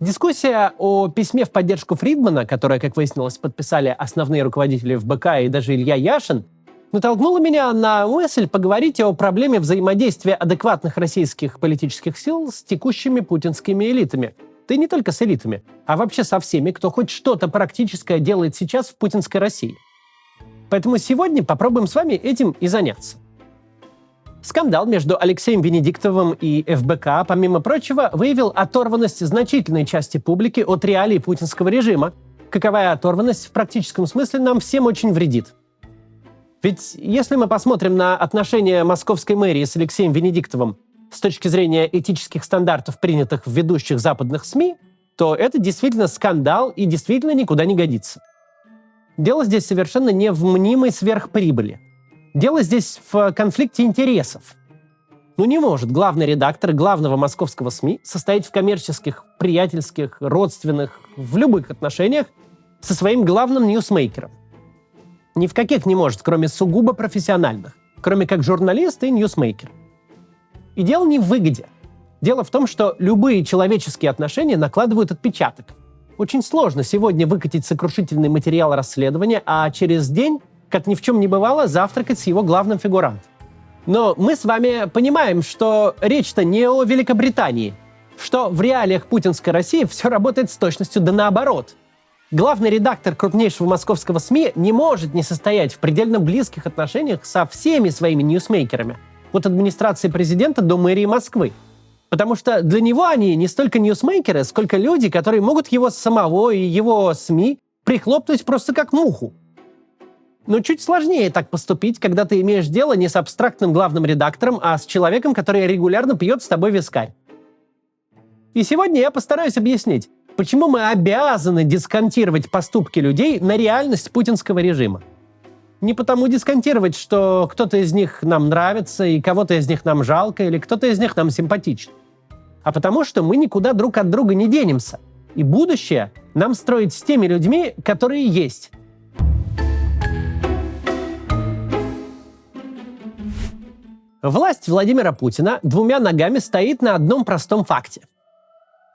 Дискуссия о письме в поддержку Фридмана, которое, как выяснилось, подписали основные руководители ФБК и даже Илья Яшин, натолкнула меня на мысль поговорить о проблеме взаимодействия адекватных российских политических сил с текущими путинскими элитами. Да и не только с элитами, а вообще со всеми, кто хоть что-то практическое делает сейчас в путинской России. Поэтому сегодня попробуем с вами этим и заняться. Скандал между Алексеем Венедиктовым и ФБК, помимо прочего, выявил оторванность значительной части публики от реалий путинского режима. Каковая оторванность в практическом смысле нам всем очень вредит. Ведь если мы посмотрим на отношения московской мэрии с Алексеем Венедиктовым с точки зрения этических стандартов, принятых в ведущих западных СМИ, то это действительно скандал и действительно никуда не годится. Дело здесь совершенно не в мнимой сверхприбыли. Дело здесь в конфликте интересов. Не может главный редактор главного московского СМИ состоять в коммерческих, приятельских, родственных, в любых отношениях со своим главным ньюсмейкером. Ни в каких не может, кроме сугубо профессиональных, кроме как журналист и ньюсмейкер. И дело не в выгоде. Дело в том, что любые человеческие отношения накладывают отпечаток. Очень сложно сегодня выкатить сокрушительный материал расследования, а через день, как ни в чем не бывало, завтракать с его главным фигурантом. Но мы с вами понимаем, что речь-то не о Великобритании, что в реалиях путинской России все работает с точностью да наоборот. Главный редактор крупнейшего московского СМИ не может не состоять в предельно близких отношениях со всеми своими ньюсмейкерами, от администрации президента до мэрии Москвы. Потому что для него они не столько ньюсмейкеры, сколько люди, которые могут его самого и его СМИ прихлопнуть просто как муху. Но чуть сложнее так поступить, когда ты имеешь дело не с абстрактным главным редактором, а с человеком, который регулярно пьет с тобой вискарь. И сегодня я постараюсь объяснить, почему мы обязаны дисконтировать поступки людей на реальность путинского режима. Не потому дисконтировать, что кто-то из них нам нравится, и кого-то из них нам жалко, или кто-то из них нам симпатичен. А потому что мы никуда друг от друга не денемся. И будущее нам строить с теми людьми, которые есть. Власть Владимира Путина двумя ногами стоит на одном простом факте.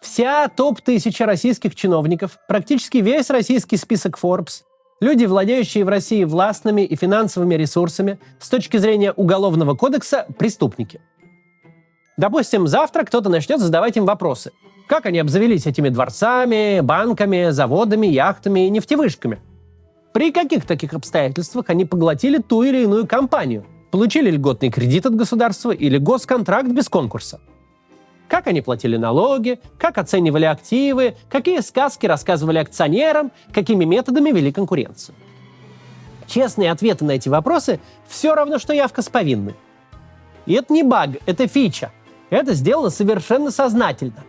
Вся топ-1000 российских чиновников, практически весь российский список Forbes, люди, владеющие в России властными и финансовыми ресурсами, с точки зрения Уголовного кодекса, преступники. Допустим, завтра кто-то начнет задавать им вопросы. Как они обзавелись этими дворцами, банками, заводами, яхтами и нефтевышками? При каких таких обстоятельствах они поглотили ту или иную компанию? Получили льготный кредит от государства или госконтракт без конкурса? Как они платили налоги, как оценивали активы, какие сказки рассказывали акционерам, какими методами вели конкуренцию? Честные ответы на эти вопросы все равно, что явка с повинной. И это не баг, это фича. Это сделано совершенно сознательно.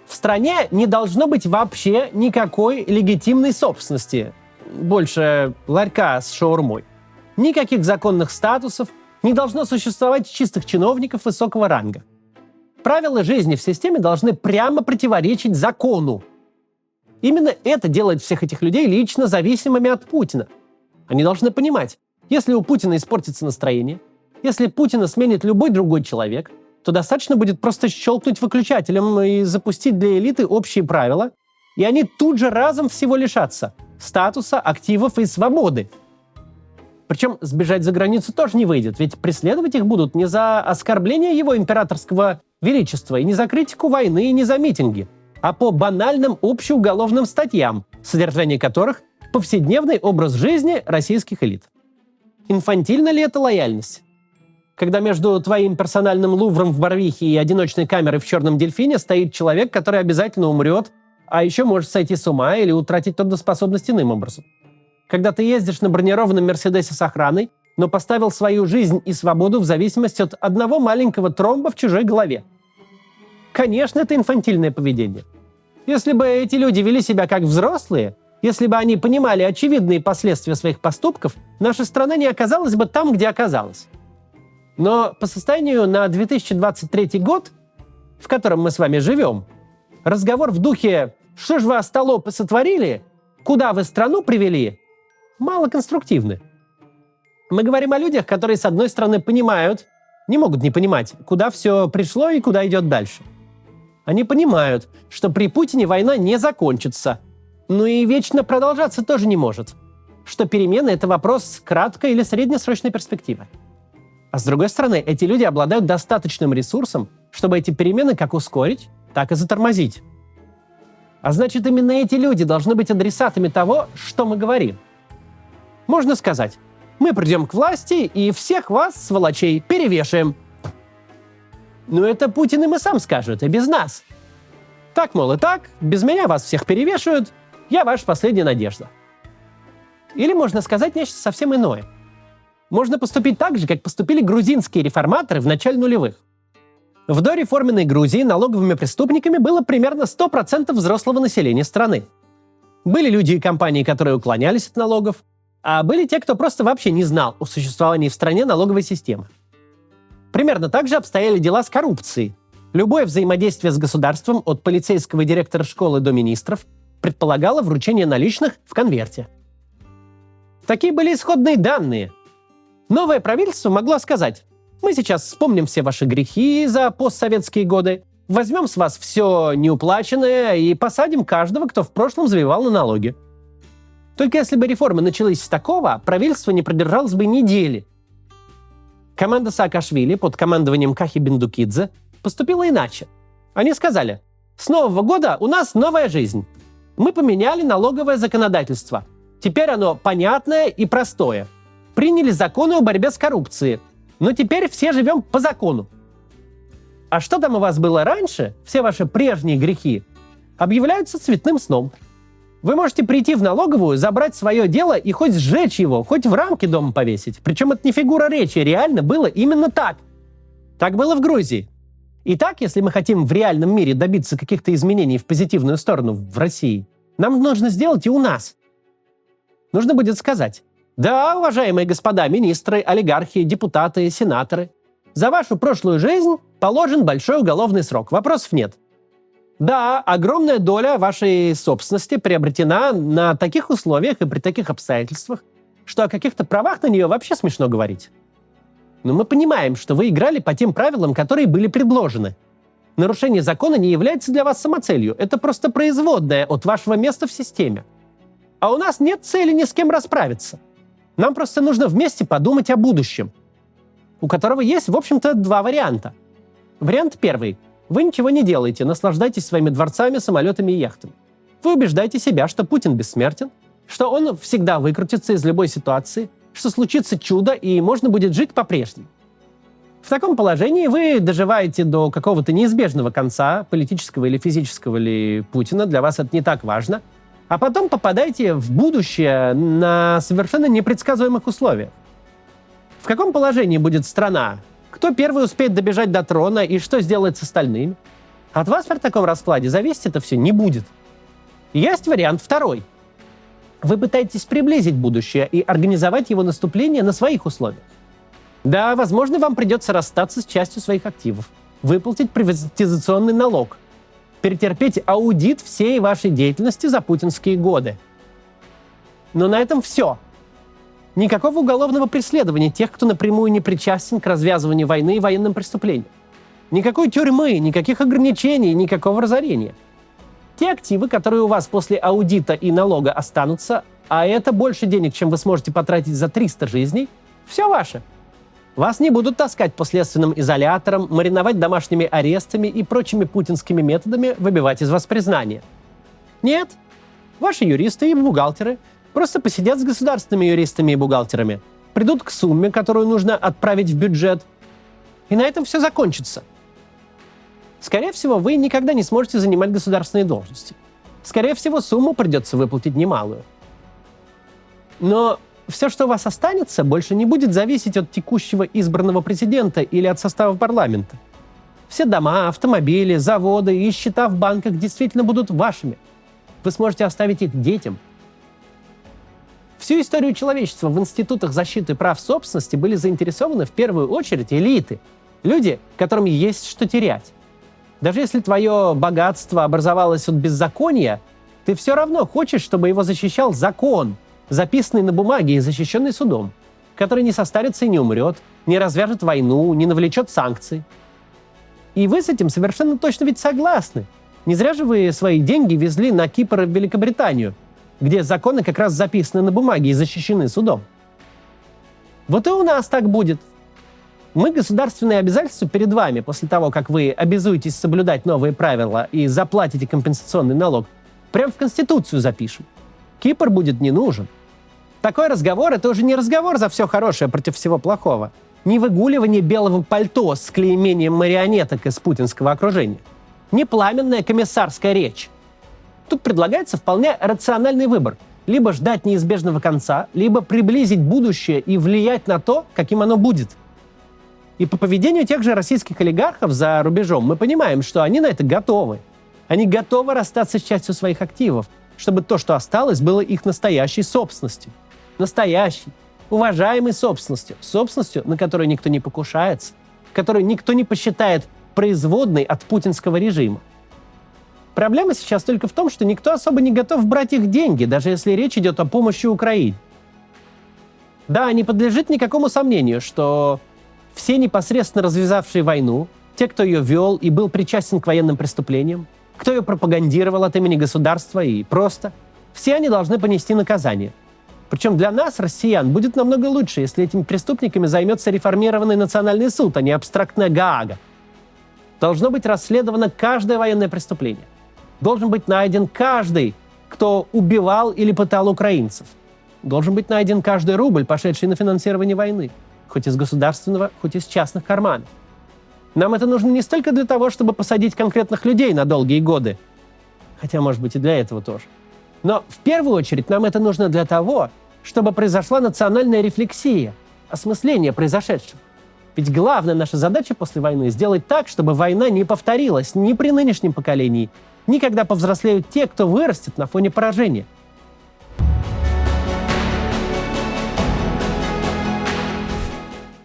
В стране не должно быть вообще никакой легитимной собственности, больше ларька с шаурмой. Никаких законных статусов, не должно существовать чистых чиновников высокого ранга. Правила жизни в системе должны прямо противоречить закону. Именно это делает всех этих людей лично зависимыми от Путина. Они должны понимать, если у Путина испортится настроение, если Путина сменит любой другой человек, то достаточно будет просто щелкнуть выключателем и запустить для элиты общие правила, и они тут же разом всего лишатся – статуса, активов и свободы. Причем сбежать за границу тоже не выйдет, ведь преследовать их будут не за оскорбление его императорского величества, и не за критику войны, и не за митинги, а по банальным общеуголовным статьям, содержание которых – повседневный образ жизни российских элит. Инфантильна ли это лояльность? Когда между твоим персональным Лувром в Барвихе и одиночной камерой в Черном дельфине стоит человек, который обязательно умрет, а еще может сойти с ума или утратить трудоспособность иным образом. Когда ты ездишь на бронированном Мерседесе с охраной, но поставил свою жизнь и свободу в зависимости от одного маленького тромба в чужой голове. Конечно, это инфантильное поведение. Если бы эти люди вели себя как взрослые, если бы они понимали очевидные последствия своих поступков, наша страна не оказалась бы там, где оказалась. Но по состоянию на 2023 год, в котором мы с вами живем, разговор в духе «что ж вы, остолопы, сотворили?», «куда вы страну привели?», мало конструктивны. Мы говорим о людях, которые, с одной стороны, понимают, не могут не понимать, куда все пришло и куда идет дальше. Они понимают, что при Путине война не закончится, но и вечно продолжаться тоже не может. Что перемены — это вопрос краткой или среднесрочной перспективы. А с другой стороны, эти люди обладают достаточным ресурсом, чтобы эти перемены как ускорить, так и затормозить. А значит, именно эти люди должны быть адресатами того, что мы говорим. Можно сказать: мы придем к власти и всех вас, сволочей, перевешаем. Но это Путин им и сам скажет, и без нас. Так, мол, и так, без меня вас всех перевешивают, я ваша последняя надежда. Или можно сказать нечто совсем иное. Можно поступить так же, как поступили грузинские реформаторы в начале нулевых. В дореформенной Грузии налоговыми преступниками было примерно 100% взрослого населения страны. Были люди и компании, которые уклонялись от налогов, а были те, кто просто вообще не знал о существовании в стране налоговой системы. Примерно так же обстояли дела с коррупцией. Любое взаимодействие с государством, от полицейского директора школы до министров, предполагало вручение наличных в конверте. Такие были исходные данные. Новое правительство могло сказать: мы сейчас вспомним все ваши грехи за постсоветские годы, возьмем с вас все неуплаченное и посадим каждого, кто в прошлом завивал на налоги. Только если бы реформы начались с такого, правительство не продержалось бы недели. Команда Саакашвили под командованием Кахи Бендукидзе поступила иначе. Они сказали: с нового года у нас новая жизнь. Мы поменяли налоговое законодательство. Теперь оно понятное и простое. Приняли законы о борьбе с коррупцией. Но теперь все живем по закону. А что там у вас было раньше, все ваши прежние грехи, объявляются цветным сном. Вы можете прийти в налоговую, забрать свое дело и хоть сжечь его, хоть в рамки дома повесить. Причем это не фигура речи, реально было именно так. Так было в Грузии. И так, если мы хотим в реальном мире добиться каких-то изменений в позитивную сторону в России, нам нужно сделать и у нас. Нужно будет сказать: да, уважаемые господа министры, олигархи, депутаты, сенаторы, за вашу прошлую жизнь положен большой уголовный срок, вопросов нет. Да, огромная доля вашей собственности приобретена на таких условиях и при таких обстоятельствах, что о каких-то правах на нее вообще смешно говорить. Но мы понимаем, что вы играли по тем правилам, которые были предложены. Нарушение закона не является для вас самоцелью, это просто производная от вашего места в системе. А у нас нет цели ни с кем расправиться. Нам просто нужно вместе подумать о будущем, у которого есть, в общем-то, два варианта. Вариант первый. Вы ничего не делаете, наслаждайтесь своими дворцами, самолетами и яхтами. Вы убеждаете себя, что Путин бессмертен, что он всегда выкрутится из любой ситуации, что случится чудо и можно будет жить по-прежнему. В таком положении вы доживаете до какого-то неизбежного конца, политического или физического ли Путина, для вас это не так важно, а потом попадаете в будущее на совершенно непредсказуемых условиях. В каком положении будет страна? Кто первый успеет добежать до трона и что сделает с остальными? От вас при таком раскладе зависеть это все не будет. Есть вариант второй. Вы пытаетесь приблизить будущее и организовать его наступление на своих условиях. Да, возможно, вам придется расстаться с частью своих активов, выплатить приватизационный налог, перетерпеть аудит всей вашей деятельности за путинские годы. Но на этом все. Никакого уголовного преследования тех, кто напрямую не причастен к развязыванию войны и военным преступлениям. Никакой тюрьмы, никаких ограничений, никакого разорения. Те активы, которые у вас после аудита и налога останутся, а это больше денег, чем вы сможете потратить за 300 жизней, все ваше. Вас не будут таскать по следственным изоляторам, мариновать домашними арестами и прочими путинскими методами выбивать из вас признание. Нет, ваши юристы и бухгалтеры просто посидят с государственными юристами и бухгалтерами, придут к сумме, которую нужно отправить в бюджет, и на этом все закончится. Скорее всего, вы никогда не сможете занимать государственные должности. Скорее всего, сумму придется выплатить немалую. Но все, что у вас останется, больше не будет зависеть от текущего избранного президента или от состава парламента. Все дома, автомобили, заводы и счета в банках действительно будут вашими. Вы сможете оставить их детям. Всю историю человечества в институтах защиты прав собственности были заинтересованы в первую очередь элиты. Люди, которым есть что терять. Даже если твое богатство образовалось от беззакония, ты все равно хочешь, чтобы его защищал закон, записанный на бумаге и защищенный судом, который не состарится и не умрет, не развяжет войну, не навлечет санкций. И вы с этим совершенно точно ведь согласны. Не зря же вы свои деньги везли на Кипр и в Великобританию, где законы как раз записаны на бумаге и защищены судом. Вот и у нас так будет. Мы государственные обязательства перед вами после того, как вы обязуетесь соблюдать новые правила и заплатите компенсационный налог, прямо в Конституцию запишем. Кипр будет не нужен. Такой разговор — это уже не разговор за все хорошее против всего плохого. Не выгуливание белого пальто с клеймением марионеток из путинского окружения. Не пламенная комиссарская речь. Тут предлагается вполне рациональный выбор. Либо ждать неизбежного конца, либо приблизить будущее и влиять на то, каким оно будет. И по поведению тех же российских олигархов за рубежом мы понимаем, что они на это готовы. Они готовы расстаться с частью своих активов, чтобы то, что осталось, было их настоящей собственностью. Настоящей, уважаемой собственностью. Собственностью, на которую никто не покушается, которую никто не посчитает производной от путинского режима. Проблема сейчас только в том, что никто особо не готов брать их деньги, даже если речь идет о помощи Украине. Да, не подлежит никакому сомнению, что все непосредственно развязавшие войну, те, кто ее вел и был причастен к военным преступлениям, кто ее пропагандировал от имени государства и просто, все они должны понести наказание. Причем для нас, россиян, будет намного лучше, если этими преступниками займется реформированный национальный суд, а не абстрактная Гаага. Должно быть расследовано каждое военное преступление. Должен быть найден каждый, кто убивал или пытал украинцев. Должен быть найден каждый рубль, пошедший на финансирование войны. Хоть из государственного, хоть из частных карманов. Нам это нужно не столько для того, чтобы посадить конкретных людей на долгие годы. Хотя, может быть, и для этого тоже. Но в первую очередь нам это нужно для того, чтобы произошла национальная рефлексия, осмысление произошедшего. Ведь главная наша задача после войны — сделать так, чтобы война не повторилась ни при нынешнем поколении, ни когда повзрослеют те, кто вырастет на фоне поражения.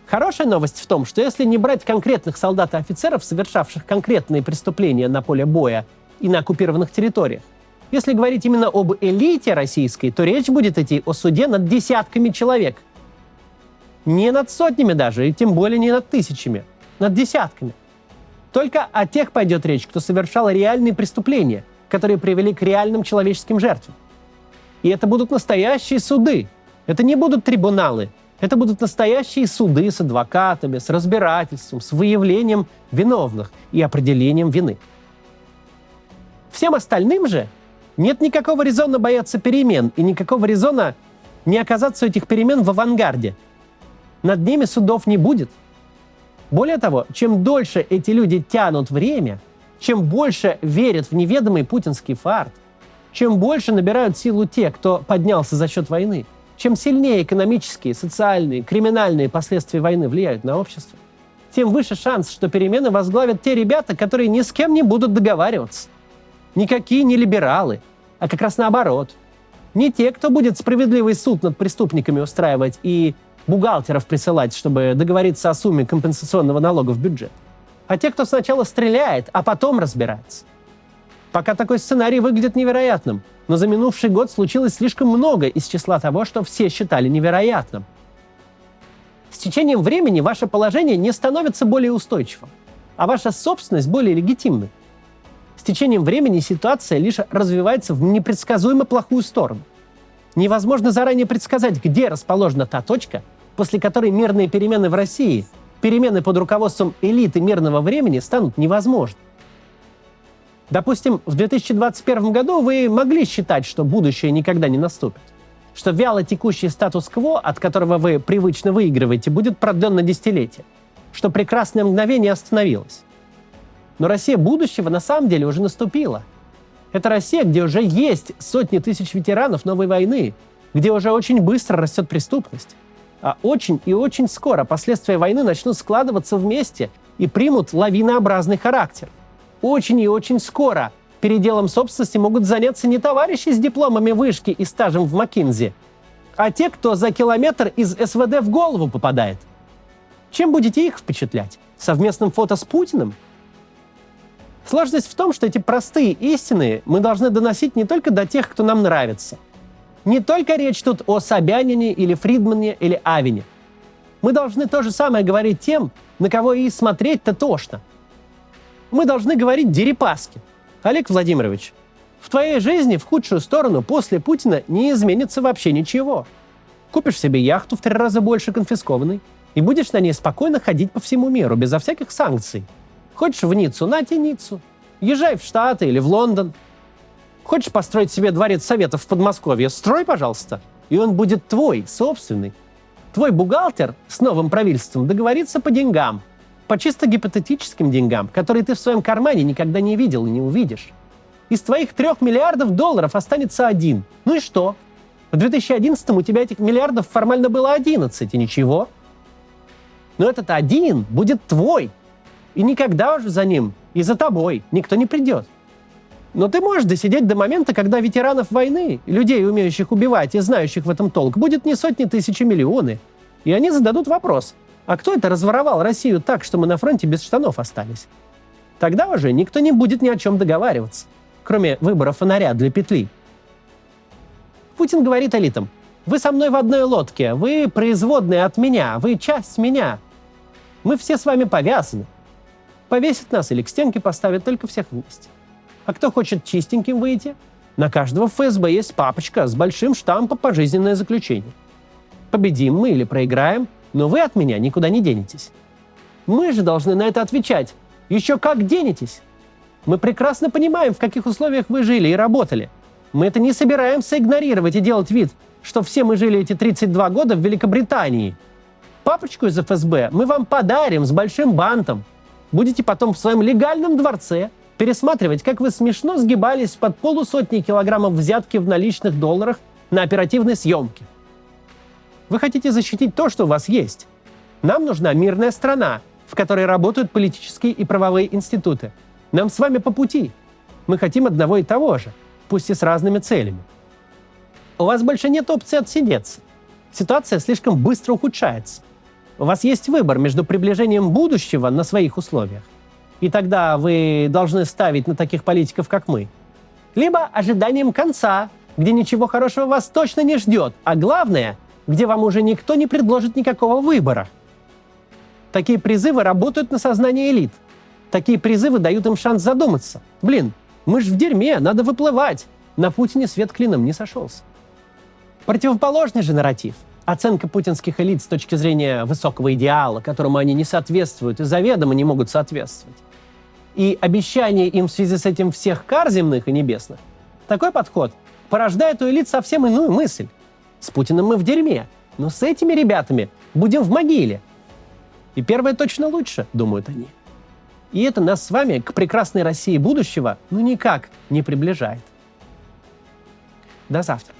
Хорошая новость в том, что если не брать конкретных солдат и офицеров, совершавших конкретные преступления на поле боя и на оккупированных территориях, если говорить именно об элите российской, то речь будет идти о суде над десятками человек. Не над сотнями даже, и тем более не над тысячами, над десятками. Только о тех пойдет речь, кто совершал реальные преступления, которые привели к реальным человеческим жертвам. И это будут настоящие суды. Это не будут трибуналы. Это будут настоящие суды с адвокатами, с разбирательством, с выявлением виновных и определением вины. Всем остальным же нет никакого резона бояться перемен и никакого резона не оказаться у этих перемен в авангарде. Над ними судов не будет. Более того, чем дольше эти люди тянут время, чем больше верят в неведомый путинский фарт, чем больше набирают силу те, кто поднялся за счет войны, чем сильнее экономические, социальные, криминальные последствия войны влияют на общество, тем выше шанс, что перемены возглавят те ребята, которые ни с кем не будут договариваться. Никакие не либералы, а как раз наоборот. Не те, кто будет справедливый суд над преступниками устраивать и бухгалтеров присылать, чтобы договориться о сумме компенсационного налога в бюджет, а те, кто сначала стреляет, а потом разбирается. Пока такой сценарий выглядит невероятным, но за минувший год случилось слишком много из числа того, что все считали невероятным. С течением времени ваше положение не становится более устойчивым, а ваша собственность более легитимной. С течением времени ситуация лишь развивается в непредсказуемо плохую сторону. Невозможно заранее предсказать, где расположена та точка, после которой мирные перемены в России, перемены под руководством элиты мирного времени станут невозможны. Допустим, в 2021 году вы могли считать, что будущее никогда не наступит, что вяло текущий статус-кво, от которого вы привычно выигрываете, будет продлен на десятилетия, что прекрасное мгновение остановилось. Но Россия будущего на самом деле уже наступила. Это Россия, где уже есть сотни тысяч ветеранов новой войны, где уже очень быстро растет преступность. А очень и очень скоро последствия войны начнут складываться вместе и примут лавинообразный характер. Очень и очень скоро переделом собственности могут заняться не товарищи с дипломами вышки и стажем в МcKinsey, а те, кто за километр из СВД в голову попадает. Чем будете их впечатлять? Совместным фото с Путиным? Сложность в том, что эти простые истины мы должны доносить не только до тех, кто нам нравится. Не только речь тут о Собянине или Фридмане или Авине. Мы должны то же самое говорить тем, на кого и смотреть-то тошно. Мы должны говорить дерипаски. Олег Владимирович, в твоей жизни в худшую сторону после Путина не изменится вообще ничего. Купишь себе яхту в 3 раза больше конфискованной и будешь на ней спокойно ходить по всему миру, безо всяких санкций. Хочешь в Ниццу? На тебе Ниццу. Езжай в Штаты или в Лондон. Хочешь построить себе дворец Советов в Подмосковье? Строй, пожалуйста. И он будет твой, собственный. Твой бухгалтер с новым правительством договорится по деньгам. По чисто гипотетическим деньгам, которые ты в своем кармане никогда не видел и не увидишь. Из твоих 3 миллиардов долларов останется 1. Ну и что? В 2011 у тебя этих миллиардов формально было 11, и ничего. Но этот 1 будет твой. И никогда уже за ним и за тобой никто не придет. Но ты можешь досидеть до момента, когда ветеранов войны, людей, умеющих убивать и знающих в этом толк, будет не сотни тысяч, а миллионы. И они зададут вопрос: а кто это разворовал Россию так, что мы на фронте без штанов остались? Тогда уже никто не будет ни о чем договариваться, кроме выбора фонаря для петли. Путин говорит элитам: вы со мной в одной лодке, вы производные от меня, вы часть меня. Мы все с вами повязаны. Повесят нас или к стенке поставят, только всех вместе. А кто хочет чистеньким выйти? На каждого в ФСБ есть папочка с большим штампом «Пожизненное заключение». Победим мы или проиграем, но вы от меня никуда не денетесь. Мы же должны на это отвечать. Еще как денетесь? Мы прекрасно понимаем, в каких условиях вы жили и работали. Мы это не собираемся игнорировать и делать вид, что все мы жили эти 32 года в Великобритании. Папочку из ФСБ мы вам подарим с большим бантом. Будете потом в своем легальном дворце пересматривать, как вы смешно сгибались под 150 килограммов взятки в наличных долларах на оперативной съемке. Вы хотите защитить то, что у вас есть. Нам нужна мирная страна, в которой работают политические и правовые институты. Нам с вами по пути. Мы хотим одного и того же, пусть и с разными целями. У вас больше нет опции отсидеться. Ситуация слишком быстро ухудшается. У вас есть выбор между приближением будущего на своих условиях, и тогда вы должны ставить на таких политиков, как мы, либо ожиданием конца, где ничего хорошего вас точно не ждет, а главное, где вам уже никто не предложит никакого выбора. Такие призывы работают на сознание элит. Такие призывы дают им шанс задуматься. Блин, мы ж в дерьме, надо выплывать. На Путине свет клином не сошелся. Противоположный же нарратив, оценка путинских элит с точки зрения высокого идеала, которому они не соответствуют и заведомо не могут соответствовать, и обещание им в связи с этим всех кар земных и небесных, такой подход порождает у элит совсем иную мысль. С Путиным мы в дерьме, но с этими ребятами будем в могиле. И первое точно лучше, думают они. И это нас с вами к прекрасной России будущего никак не приближает. До завтра.